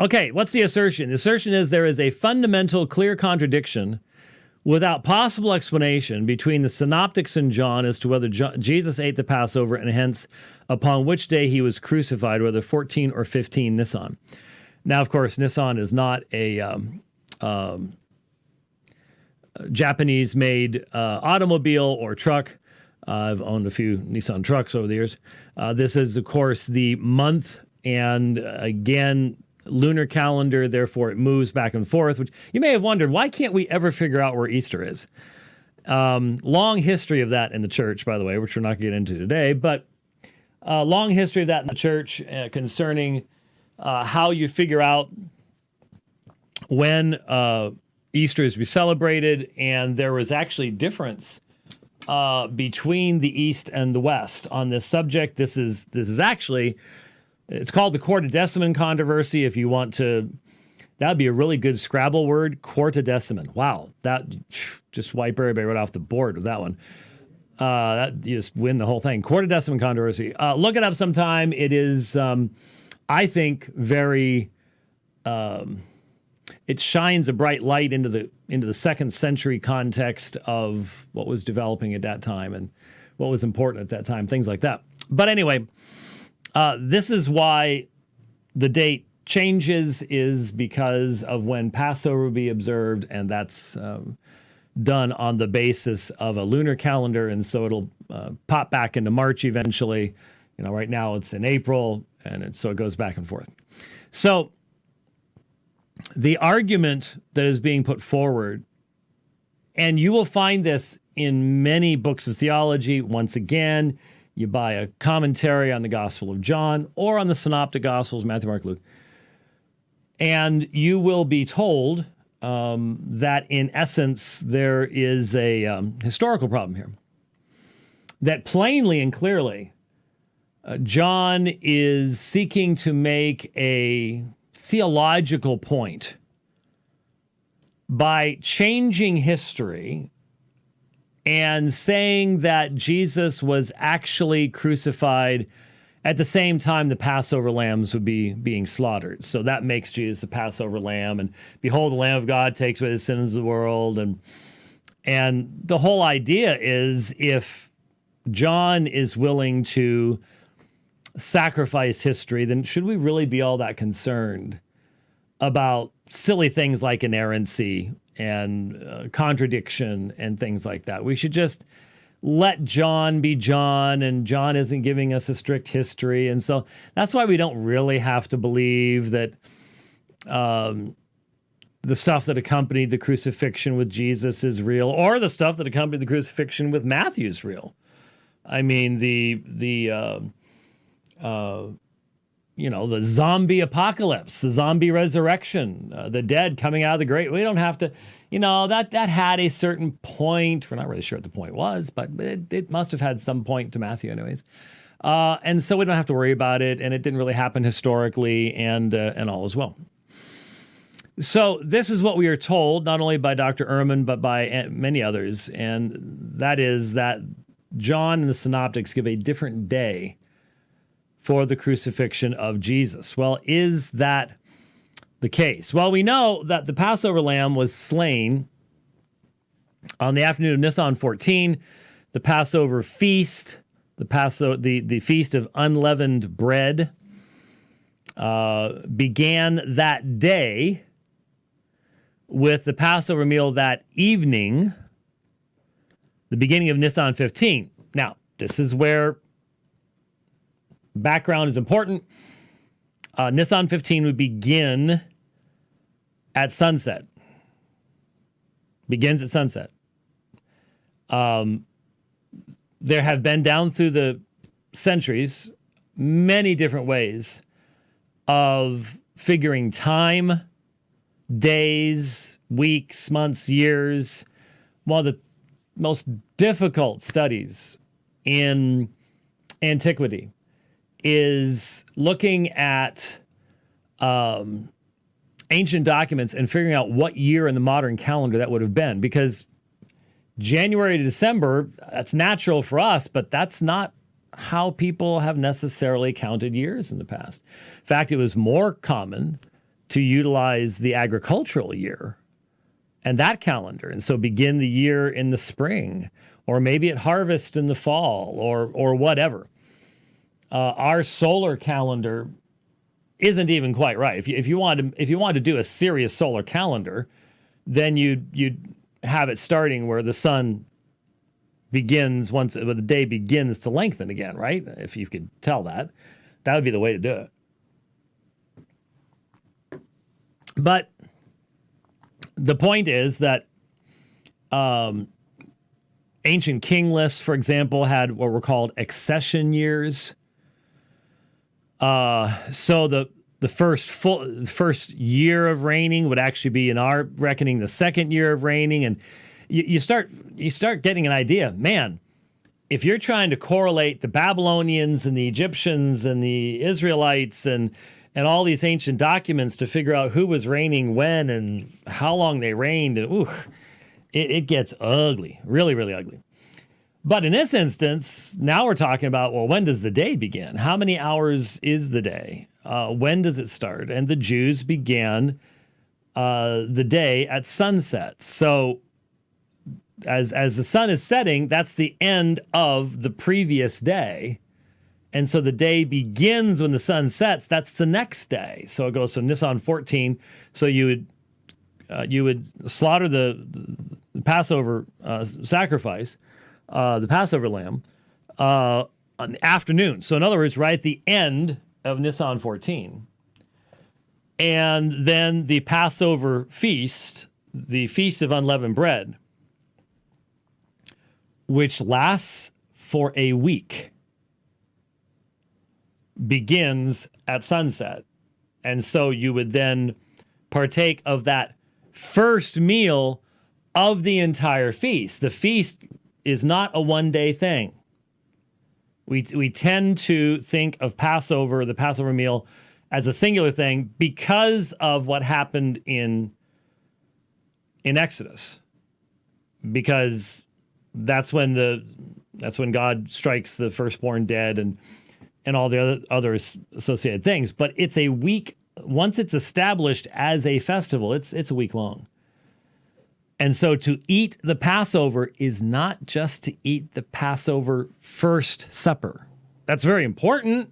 Okay, what's the assertion? The assertion is there is a fundamental, clear contradiction without possible explanation between the Synoptics and John as to whether Jesus ate the Passover and hence upon which day he was crucified, whether 14 or 15 Nisan. Now, of course, Nissan is not a Japanese-made automobile or truck. I've owned a few Nissan trucks over the years. This is, of course, the month and, again, lunar calendar. Therefore, it moves back and forth, which you may have wondered, why can't we ever figure out where Easter is? Long history of that in the church, by the way, which we're not going to get into today, but long history of that in the church concerning how you figure out when Easter is to be celebrated, and there was actually difference between the East and the West on this subject. This is actually, it's called the Quartodeciman controversy. If you want to, that'd be a really good Scrabble word, Quartodeciman. Wow, that just wipe everybody right off the board with that one. That you just win the whole thing. Quartodeciman controversy. Look it up sometime. It is, I think, very. It shines a bright light into the second century context of what was developing at that time and what was important at that time, things like that. But anyway, this is why the date changes, is because of when Passover will be observed, and that's done on the basis of a lunar calendar, and so it'll pop back into March eventually. You know, right now it's in April, and so it goes back and forth. So the argument that is being put forward, and you will find this in many books of theology, once again, you buy a commentary on the Gospel of John or on the Synoptic Gospels, Matthew, Mark, Luke, and you will be told that in essence there is a historical problem here. That plainly and clearly John is seeking to make a theological point by changing history and saying that Jesus was actually crucified at the same time the Passover lambs would be being slaughtered. So that makes Jesus a Passover lamb, and behold, the Lamb of God takes away the sins of the world. And the whole idea is, if John is willing to sacrifice history, then should we really be all that concerned about silly things like inerrancy and contradiction and things like that? We should just let John be John, and John isn't giving us a strict history. And so that's why we don't really have to believe that the stuff that accompanied the crucifixion with Jesus is real, or the stuff that accompanied the crucifixion with Matthew is real. I mean, the zombie apocalypse, the zombie resurrection, the dead coming out of the grave. We don't have to, that had a certain point. We're not really sure what the point was, but it must have had some point to Matthew anyways. And so we don't have to worry about it. And it didn't really happen historically, and all as well. So this is what we are told, not only by Dr. Ehrman, but by many others. And that is that John and the Synoptics give a different day for the crucifixion of Jesus. Well, is that the case? Well, we know that the Passover lamb was slain on the afternoon of Nisan 14. The Passover feast, the feast of unleavened bread, began that day with the Passover meal that evening, the beginning of Nisan 15. Now, this is where background is important. Nisan 15 would begin at sunset. Begins at sunset. There have been, down through the centuries, many different ways of figuring time, days, weeks, months, years. One of the most difficult studies in antiquity is looking at ancient documents and figuring out what year in the modern calendar that would have been, because January to December, that's natural for us, but that's not how people have necessarily counted years in the past. In fact, it was more common to utilize the agricultural year and that calendar. And so begin the year in the spring, or maybe at harvest in the fall, or whatever. Our solar calendar isn't even quite right. If you want to do a serious solar calendar, then you'd have it starting where the sun begins the day begins to lengthen again, right? If you could tell that would be the way to do it. But the point is that ancient king lists, for example, had what were called accession years. So the first year of reigning would actually be, in our reckoning, the second year of reigning, and you start getting an idea. Man, if you're trying to correlate the Babylonians and the Egyptians and the Israelites and all these ancient documents to figure out who was reigning when and how long they reigned, and it gets ugly, really, really ugly. But in this instance, now we're talking about, well, when does the day begin? How many hours is the day? When does it start? And the Jews began the day at sunset. So as the sun is setting, that's the end of the previous day. And so the day begins when the sun sets. That's the next day. So it goes from Nisan 14. So you would slaughter the Passover sacrifice, the Passover lamb, on the afternoon. So in other words, right at the end of Nisan 14. And then the Passover feast, the Feast of Unleavened Bread, which lasts for a week, begins at sunset. And so you would then partake of that first meal of the entire feast. The feast is not a one-day thing. We tend to think of Passover, the Passover meal, as a singular thing because of what happened in Exodus. Because that's when God strikes the firstborn dead and all the other associated things. But it's a week. Once it's established as a festival, it's a week long. And so to eat the Passover is not just to eat the Passover first supper. That's very important.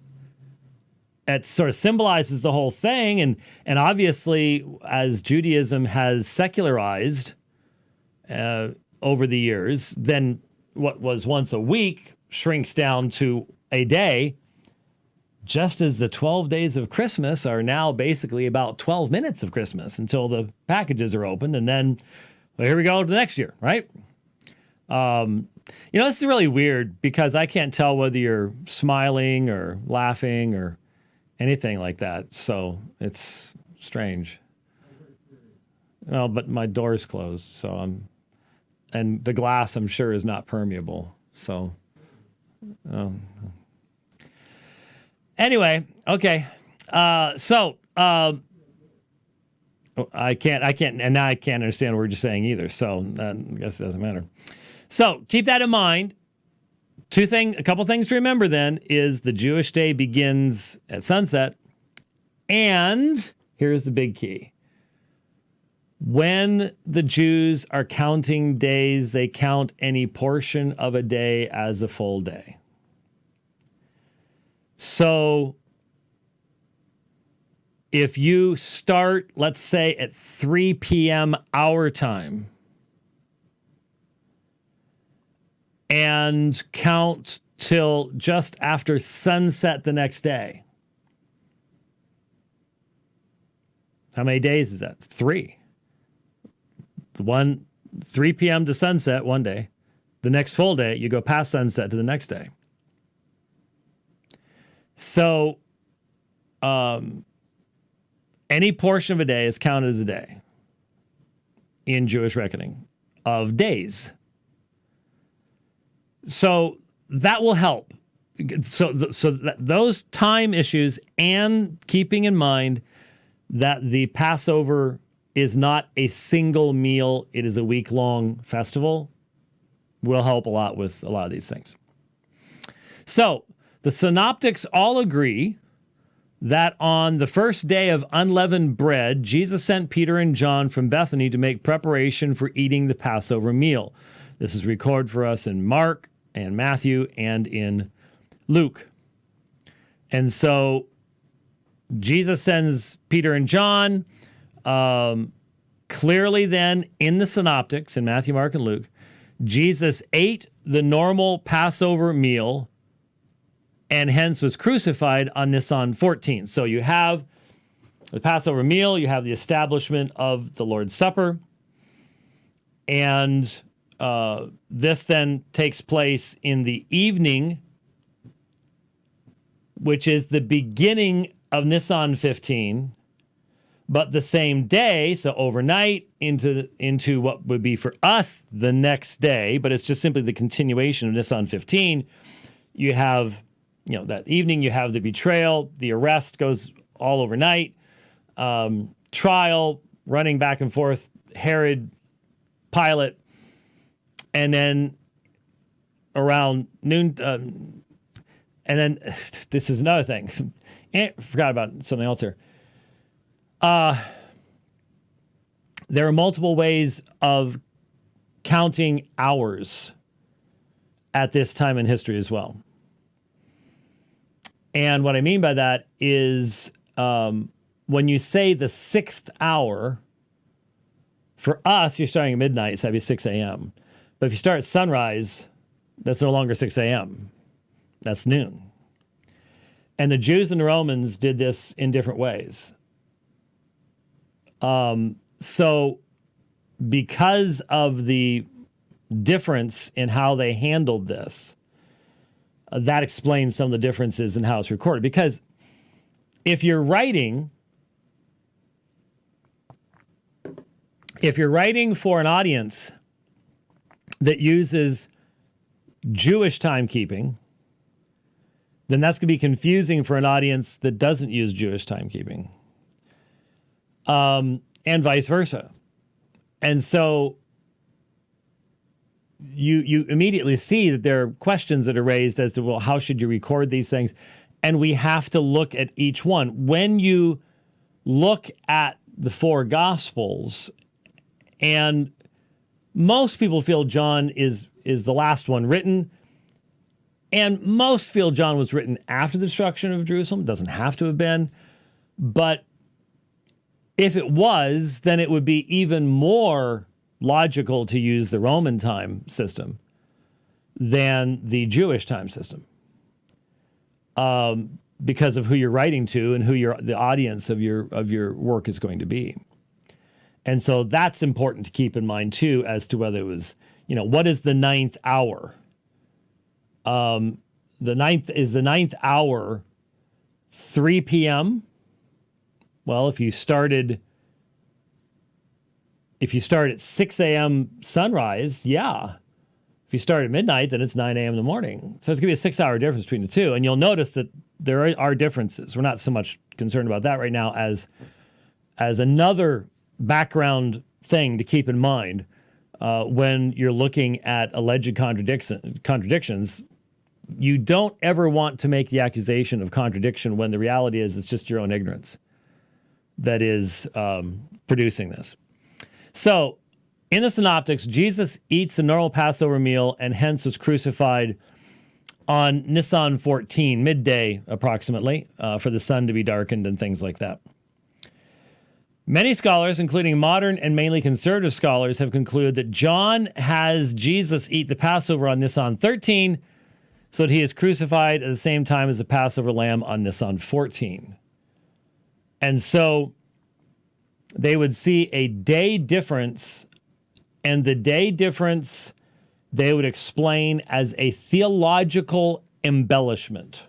It sort of symbolizes the whole thing. And obviously, as Judaism has secularized over the years, then what was once a week shrinks down to a day, just as the 12 days of Christmas are now basically about 12 minutes of Christmas until the packages are opened, and then, well, here we go to the next year, right? This is really weird because I can't tell whether you're smiling or laughing or anything like that, so it's strange. Well, but my door's closed, so and the glass, I'm sure, is not permeable. So, anyway, okay. I can't, and now I can't understand what we're just saying either. So I guess it doesn't matter. So keep that in mind. A couple things to remember then is the Jewish day begins at sunset, and here's the big key. When the Jews are counting days, they count any portion of a day as a full day. So if you start, let's say, at 3 p.m. our time and count till just after sunset the next day, how many days is that? 3. 3 p.m. to sunset one day. The next full day, you go past sunset to the next day. So, any portion of a day is counted as a day in Jewish reckoning of days. So that will help. So those time issues and keeping in mind that the Passover is not a single meal, it is a week-long festival, will help a lot with a lot of these things. So the synoptics all agree that on the first day of unleavened bread, Jesus sent Peter and John from Bethany to make preparation for eating the Passover meal. This is recorded for us in Mark and Matthew and in Luke. And so Jesus sends Peter and John. Clearly then in the Synoptics, in Matthew, Mark, and Luke, Jesus ate the normal Passover meal and hence was crucified on Nisan 14. So you have the Passover meal, you have the establishment of the Lord's Supper, and this then takes place in the evening, which is the beginning of Nisan 15, but the same day, so overnight into what would be for us the next day, but it's just simply the continuation of Nisan 15. You have, that evening you have the betrayal, the arrest goes all overnight, trial, running back and forth, Herod, Pilate, and then around noon, and then this is another thing. Forgot about something else here. There are multiple ways of counting hours at this time in history as well. And what I mean by that is when you say the 6th hour, for us, you're starting at midnight, so that'd be 6 a.m. But if you start at sunrise, that's no longer 6 a.m. That's noon. And the Jews and the Romans did this in different ways. So because of the difference in how they handled this, that explains some of the differences in how it's recorded. Because if you're writing for an audience that uses Jewish timekeeping, then that's going to be confusing for an audience that doesn't use Jewish timekeeping. And vice versa. And so you immediately see that there are questions that are raised as to, well, how should you record these things? And we have to look at each one. When you look at the 4 Gospels, and most people feel John is the last one written, and most feel John was written after the destruction of Jerusalem. It doesn't have to have been. But if it was, then it would be even more logical to use the Roman time system than the Jewish time system, because of who you're writing to and who the audience of your work is going to be. And so that's important to keep in mind too, as to whether it was, what is the 9th hour? The ninth hour 3 p.m.? Well, if you start at 6 a.m. sunrise, yeah. If you start at midnight, then it's 9 a.m. in the morning. So it's going to be a 6-hour difference between the two. And you'll notice that there are differences. We're not so much concerned about that right now as another background thing to keep in mind when you're looking at alleged contradictions. You don't ever want to make the accusation of contradiction when the reality is it's just your own ignorance that is producing this. So, in the Synoptics, Jesus eats the normal Passover meal and hence was crucified on Nisan 14, midday approximately, for the sun to be darkened and things like that. Many scholars, including modern and mainly conservative scholars, have concluded that John has Jesus eat the Passover on Nisan 13, so that he is crucified at the same time as the Passover lamb on Nisan 14. And so they would see a day difference, and the day difference they would explain as a theological embellishment.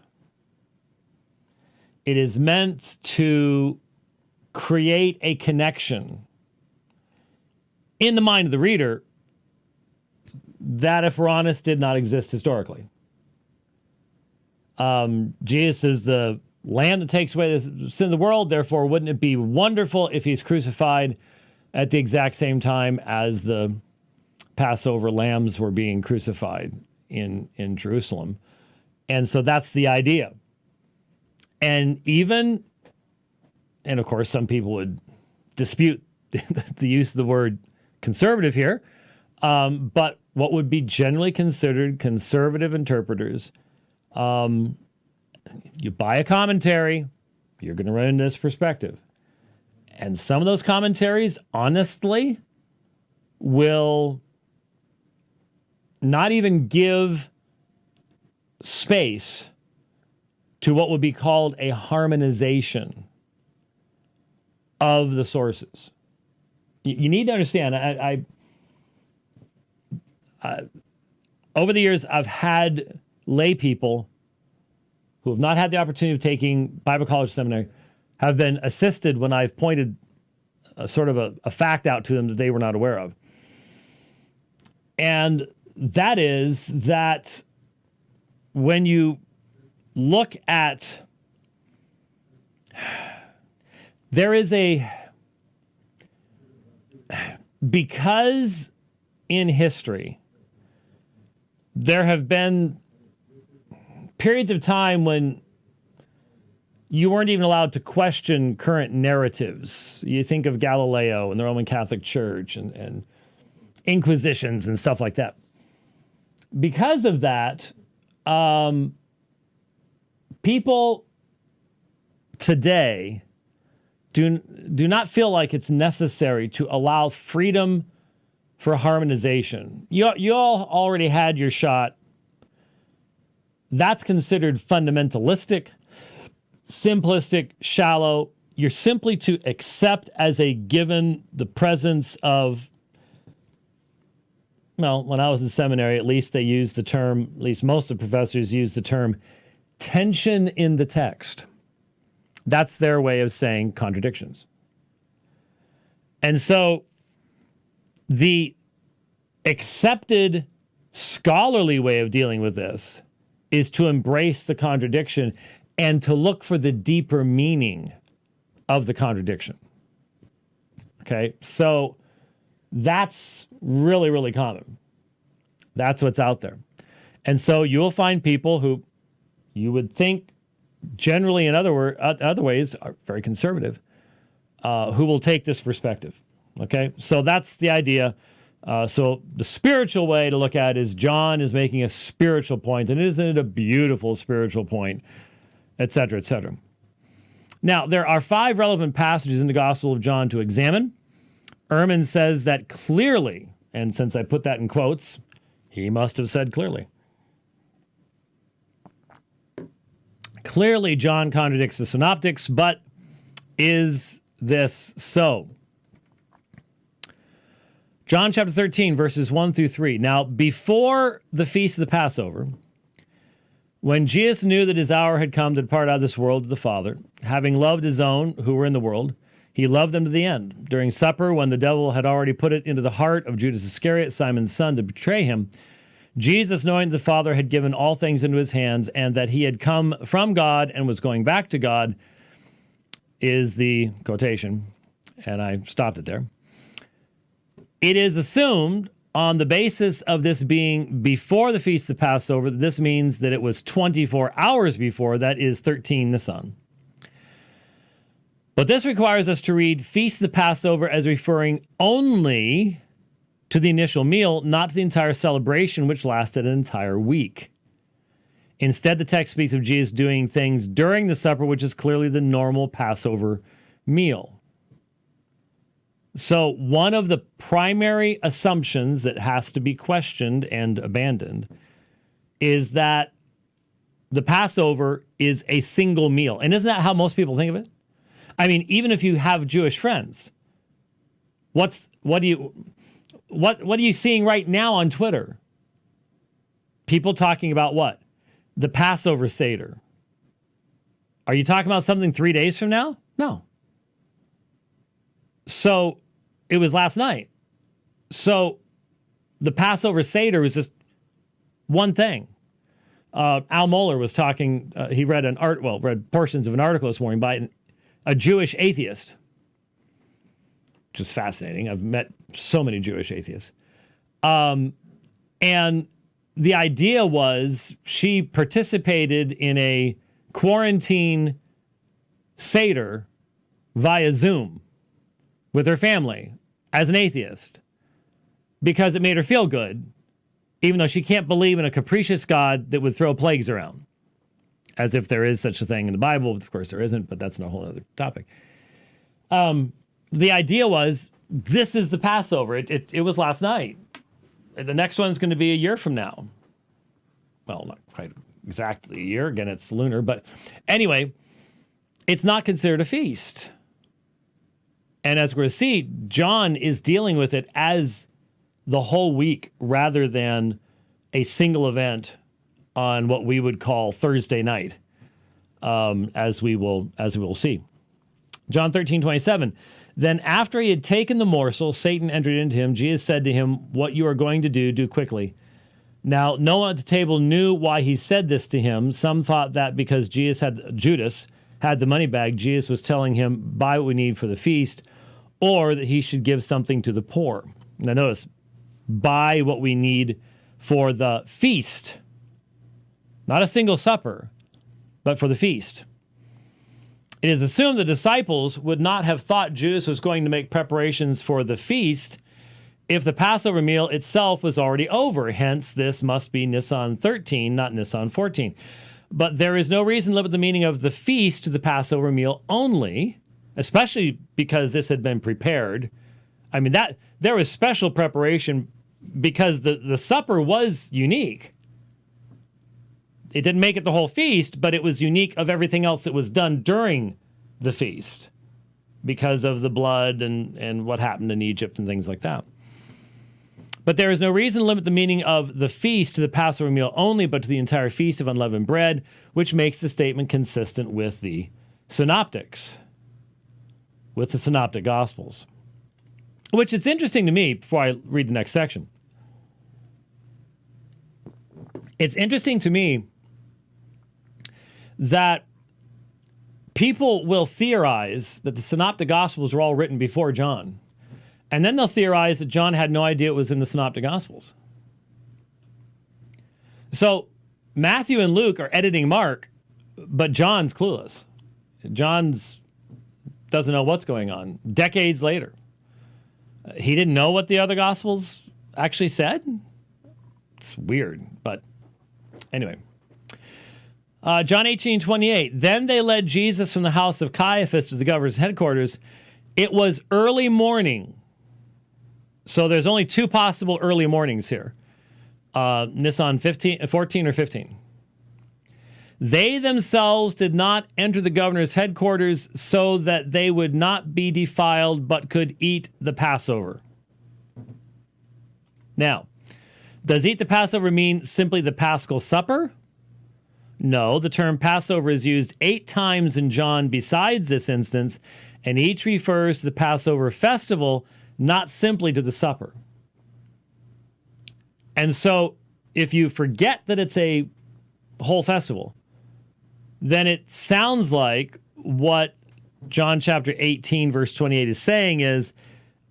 It is meant to create a connection in the mind of the reader that, if we're honest, did not exist historically. Jesus is the Lamb that takes away the sin of the world. Therefore, wouldn't it be wonderful if he's crucified at the exact same time as the Passover lambs were being crucified in Jerusalem? And so that's the idea. And of course, some people would dispute the use of the word conservative here, but what would be generally considered conservative interpreters, you buy a commentary, you're going to run into this perspective. And some of those commentaries, honestly, will not even give space to what would be called a harmonization of the sources. You need to understand, I over the years, I've had lay people who have not had the opportunity of taking Bible college seminary have been assisted when I've pointed a fact out to them that they were not aware of. And that is that when you look at, because in history, there have been periods of time when you weren't even allowed to question current narratives. You think of Galileo and the Roman Catholic Church and inquisitions and stuff like that. Because of that, people today do not feel like it's necessary to allow freedom for harmonization. You all already had your shot. That's considered fundamentalistic, simplistic, shallow. You're simply to accept as a given the presence of, well, when I was in seminary, at least they used the term, at least most of the professors used the term, tension in the text. That's their way of saying contradictions. And so the accepted scholarly way of dealing with this is to embrace the contradiction and to look for the deeper meaning of the contradiction. Okay, so that's really, really common. That's what's out there. And so you will find people who you would think generally in other ways are very conservative, who will take this perspective. Okay, so that's the idea. So the spiritual way to look at it is John is making a spiritual point, and isn't it a beautiful spiritual point, et cetera, et cetera. Now, there are 5 relevant passages in the Gospel of John to examine. Ehrman says that clearly, and since I put that in quotes, he must have said clearly. Clearly, John contradicts the synoptics, but is this so? John chapter 13, verses 1 through 3. Now, before the feast of the Passover, when Jesus knew that his hour had come to depart out of this world to the Father, having loved his own who were in the world, he loved them to the end. During supper, when the devil had already put it into the heart of Judas Iscariot, Simon's son, to betray him, Jesus, knowing that the Father had given all things into his hands and that he had come from God and was going back to God, is the quotation, and I stopped it there. It is assumed on the basis of this being before the Feast of Passover that this means that it was 24 hours before, that is 13 Nisan. But this requires us to read Feast of the Passover as referring only to the initial meal, not to the entire celebration, which lasted an entire week. Instead, the text speaks of Jesus doing things during the supper, which is clearly the normal Passover meal. So one of the primary assumptions that has to be questioned and abandoned is that the Passover is a single meal. And isn't that how most people think of it? I mean, even if you have Jewish friends, what are you seeing right now on Twitter? People talking about what? The Passover Seder. Are you talking about something 3 days from now? No. So it was last night. So the Passover Seder was just one thing. Al Mohler was talking, he read read portions of an article this morning by a Jewish atheist, which is fascinating. I've met so many Jewish atheists. And the idea was she participated in a quarantine Seder via Zoom with her family as an atheist because it made her feel good, even though she can't believe in a capricious God that would throw plagues around. As if there is such a thing in the Bible. Of course there isn't, but that's a whole other topic. The idea was, this is the Passover. It was last night. The next one's going to be a year from now. Well, not quite exactly a year. Again, it's lunar. But anyway, it's not considered a feast. And as we're going to see, John is dealing with it as the whole week rather than a single event on what we would call Thursday night, as we will see. John 13:27. Then after he had taken the morsel, Satan entered into him. Jesus said to him, "What you are going to do, do quickly." Now, no one at the table knew why he said this to him. Some thought that because Judas had the money bag, Jesus was telling him, buy what we need for the feast, or that he should give something to the poor. Now notice, buy what we need for the feast. Not a single supper, but for the feast. It is assumed the disciples would not have thought Judas was going to make preparations for the feast if the Passover meal itself was already over. Hence, this must be Nisan 13, not Nisan 14. But there is no reason to limit the meaning of the feast to the Passover meal only, especially because this had been prepared. I mean, that there was special preparation because the supper was unique. It didn't make it the whole feast, but it was unique of everything else that was done during the feast because of the blood and what happened in Egypt and things like that. But there is no reason to limit the meaning of the feast to the Passover meal only, but to the entire feast of unleavened bread, which makes the statement consistent with the Synoptics, with the Synoptic Gospels. Which is interesting to me before I read the next section. It's interesting to me that people will theorize that the Synoptic Gospels were all written before John. And then they'll theorize that John had no idea it was in the Synoptic Gospels. So Matthew and Luke are editing Mark, but John's clueless. John's doesn't know what's going on. Decades later. He didn't know what the other Gospels actually said? It's weird, but anyway. John 18:28. Then they led Jesus from the house of Caiaphas to the governor's headquarters. It was early morning. So there's only two possible early mornings here. Nisan 14 or 15. They themselves did not enter the governor's headquarters so that they would not be defiled, but could eat the Passover. Now, does eat the Passover mean simply the Paschal Supper? No, the term Passover is used 8 times in John besides this instance, and each refers to the Passover festival, not simply to the supper. And so, if you forget that it's a whole festival, then it sounds like what John chapter 18, verse 28 is saying is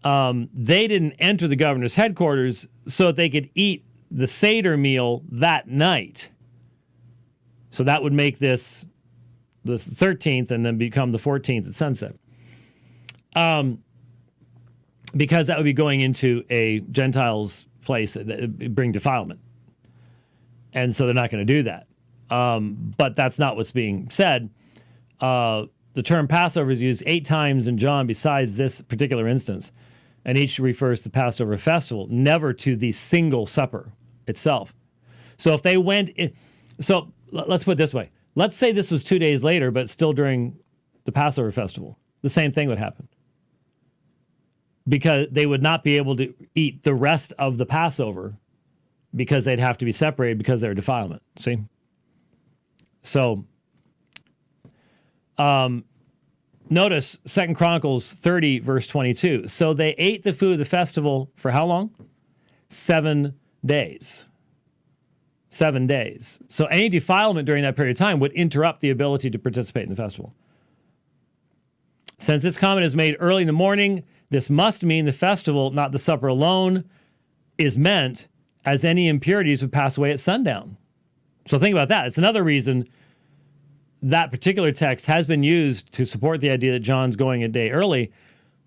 they didn't enter the governor's headquarters so that they could eat the Seder meal that night. So that would make this the 13th and then become the 14th at sunset. Because that would be going into a Gentile's place that would bring defilement. And so they're not going to do that. But that's not what's being said. The term Passover is used 8 times in John besides this particular instance. And each refers to the Passover festival, never to the single supper itself. So if they went in, so let's put it this way. Let's say this was 2 days later, but still during the Passover festival. The same thing would happen. Because they would not be able to eat the rest of the Passover because they'd have to be separated because they're defilement. See? So, notice 2 Chronicles 30, verse 22. So they ate the food of the festival for how long? 7 days. 7 days. So any defilement during that period of time would interrupt the ability to participate in the festival. Since this comment is made early in the morning, this must mean the festival, not the supper alone, is meant, as any impurities would pass away at sundown. So think about that. It's another reason that particular text has been used to support the idea that John's going a day early.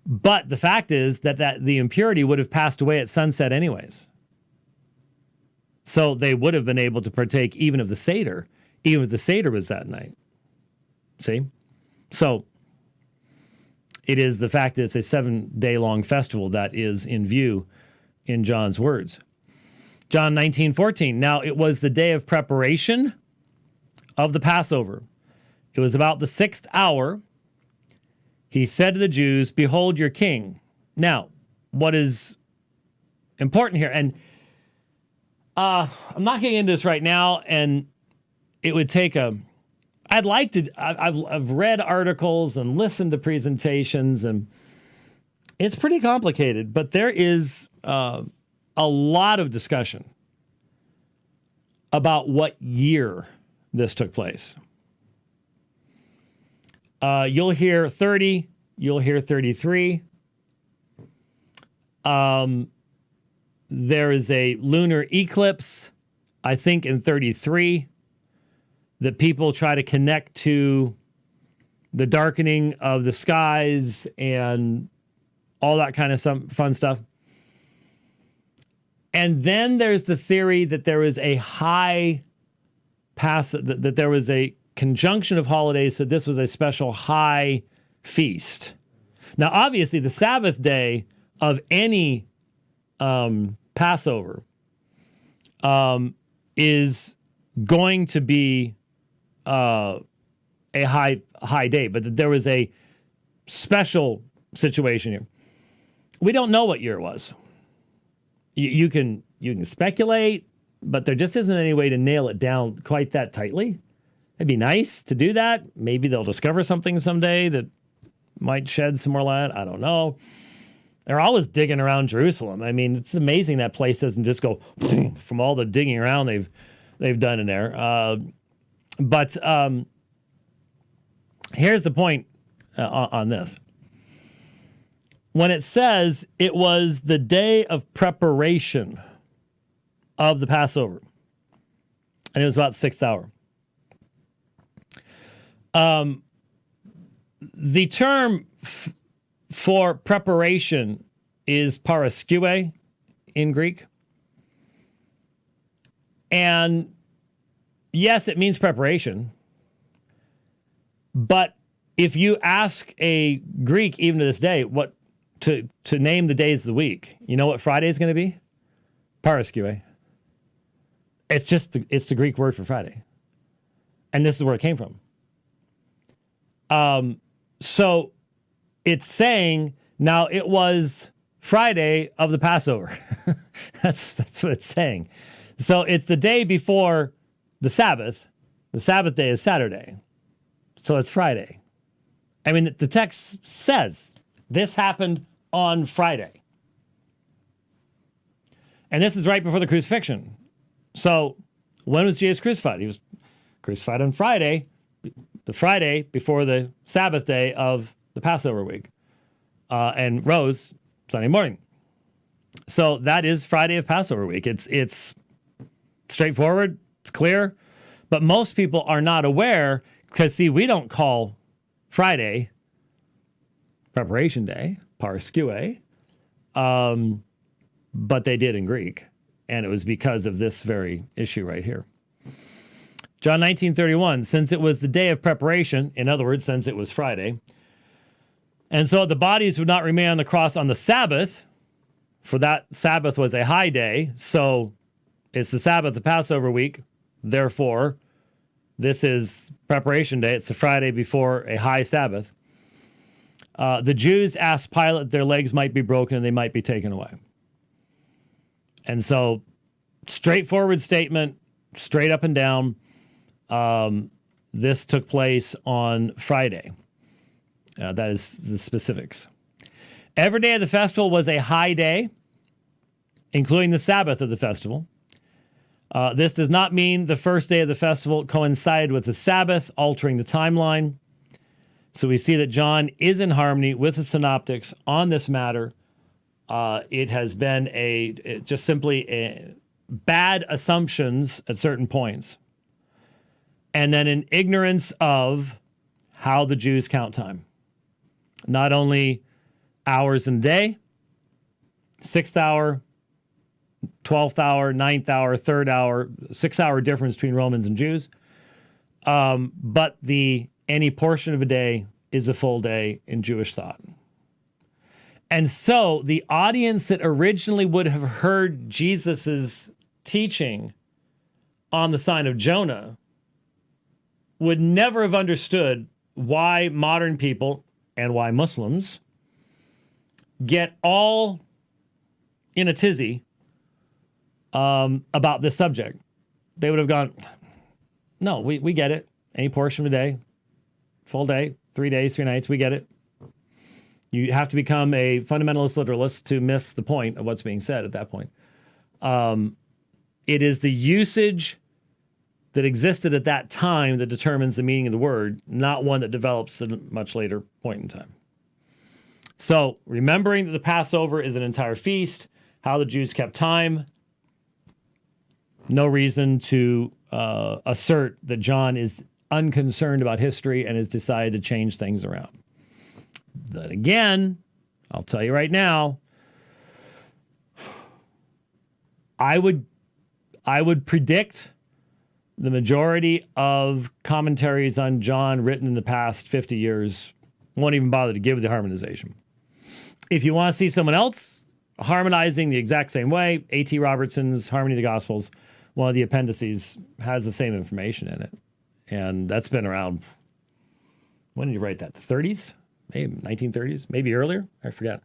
But the fact is that the impurity would have passed away at sunset anyways. So they would have been able to partake even of the Seder, even if the Seder was that night. See? So it is the fact that it's a 7-day-long festival that is in view in John's words. John 19:14. Now it was the day of preparation of the Passover. It was about the 6th hour. He said to the Jews, "Behold your king." Now, what is important here, and I'm not getting into this right now, and it would take I'd like to, I've read articles and listened to presentations, and it's pretty complicated, but there is a lot of discussion about what year this took place. You'll hear 30, you'll hear 33. There is a lunar eclipse, I think in 33, that people try to connect to the darkening of the skies and all that kind of fun stuff. And then there's the theory that there was a that there was a conjunction of holidays, so this was a special high feast. Now, obviously, the Sabbath day of any Passover is going to be a high day, but there was a special situation here. We don't know what year it was. You can speculate, but there just isn't any way to nail it down quite that tightly. It'd be nice to do that. Maybe they'll discover something someday that might shed some more light. I don't know. They're always digging around Jerusalem. I mean, it's amazing that place doesn't just go from all the digging around they've done in there. But here's the point on this. When it says it was the day of preparation of the Passover, and it was about 6th hour. The term for preparation is paraskue in Greek. And yes, it means preparation. But if you ask a Greek, even to this day, what to name the days of the week, you know what Friday is going to be? Paraskue. It's the Greek word for Friday. And this is where it came from. So it's saying now it was Friday of the Passover. That's what it's saying. So it's the day before the Sabbath. The Sabbath day is Saturday. So it's Friday. I mean, the text says this happened on Friday. And this is right before the crucifixion. So when was Jesus crucified? He was crucified on Friday, the Friday before the Sabbath day of the Passover week, and rose Sunday morning. So that is Friday of Passover week. It's straightforward, it's clear, but most people are not aware because, see, we don't call Friday preparation day, paraskue, but they did in Greek, and it was because of this very issue right here. John 19:31, since it was the day of preparation, in other words, since it was Friday, and so the bodies would not remain on the cross on the Sabbath, for that Sabbath was a high day, so it's the Sabbath, the Passover week, therefore, this is preparation day. It's the Friday before a high Sabbath. The Jews asked Pilate their legs might be broken and they might be taken away. And so, straightforward statement, straight up and down. This took place on Friday. That is the specifics. Every day of the festival was a high day, including the Sabbath of the festival. This does not mean the first day of the festival coincided with the Sabbath, altering the timeline. So we see that John is in harmony with the Synoptics on this matter. It has been just simply bad assumptions at certain points. and then in ignorance of how the Jews count time. Not only hours in a day, 6th hour, 12th hour, 9th hour, 3rd hour, 6-hour difference between Romans and Jews, but any portion of a day is a full day in Jewish thought. And so the audience that originally would have heard Jesus's teaching on the sign of Jonah would never have understood why modern people and why Muslims get all in a tizzy about this subject. They would have gone, no, we get it. Any portion of a day, full day, 3 days, 3 nights, we get it. You have to become a fundamentalist literalist to miss the point of what's being said at that point. It is the usage that existed at that time that determines the meaning of the word, not one that develops at a much later point in time. So, remembering that the Passover is an entire feast, how the Jews kept time, no reason to assert that John is unconcerned about history and has decided to change things around. Then again, I'll tell you right now, I would predict the majority of commentaries on John written in the past 50 years won't even bother to give the harmonization. If you want to see someone else harmonizing the exact same way, A.T. Robertson's Harmony of the Gospels, one of the appendices has the same information in it. And that's been around, when did you write that? The 30s? Maybe 1930s? Maybe earlier? I forget.